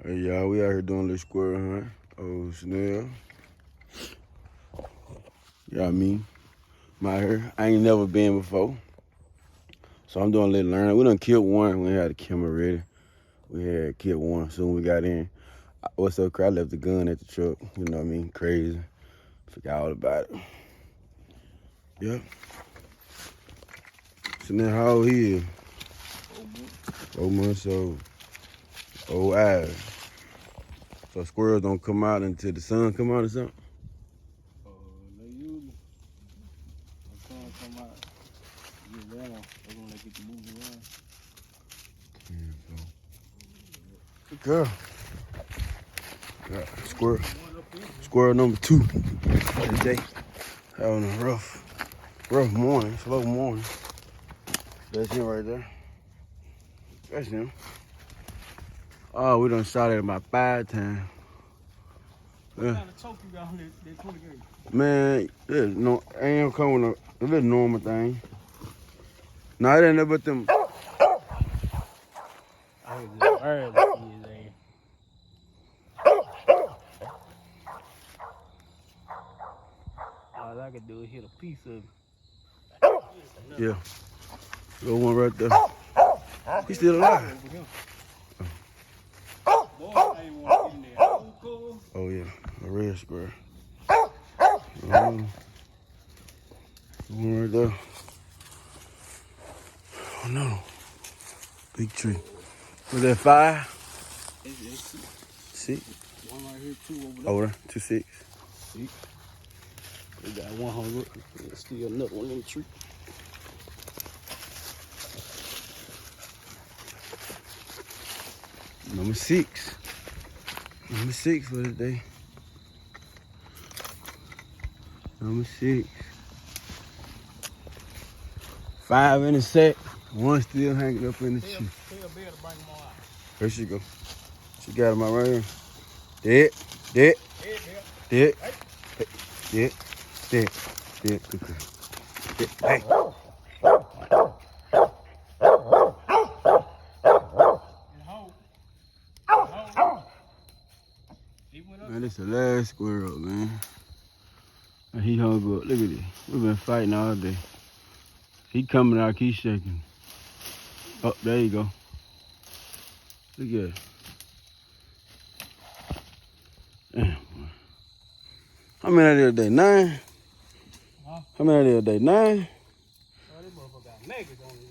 Hey y'all, we out here doing a little squirrel hunt. Oh, snell. Y'all me. I'm out here. I ain't never been before. So I'm doing a little learning. We done killed one. We had the camera ready. We had killed one soon we got in. What's up, I left the gun at the truck. You know what I mean? Crazy. Forgot all about it. Yep. So now how old he is? 4 months old. Old eyes. So squirrels don't come out until the sun come out or something? They usually, the sun come out, get warm, that's when they get to move around. Good girl. Yeah, squirrel. Squirrel number 2 today. Having a rough morning, slow morning. That's him right there. That's him. Oh, we done shot it about 5 times. What kind of choke you got on that 20 gauge? Man, no, I ain't coming with a little normal thing. Nah, it ain't nothing but them. I was just bird to see his ass. All I could do is hit a piece of it. Yeah. Little one right there. He's still alive. Oh yeah, a red square. One right there. Oh no. Big tree. Was that 5? It's 6? one right here, 2 over there. Over there, 2, 6. 6. We got 100. There's still another one in the tree. Number 6. Number 6 for today. Number 6. 5 in the set. 1 still hanging up in the tree. Tell Bill to bring them all out. There she go. She got him out right here. Dead. Dead. Dead. Dead. Dead. Dead. Good girl. Dead. Hey. Man, this the last squirrel, man. And he hung up. Look at this. We've been fighting all day. He coming out, he's shaking. Oh, there you go. Look at it. Damn, boy. How many out there today? 9? Huh? How many out there today? 9? Oh, this motherfucker got niggas on his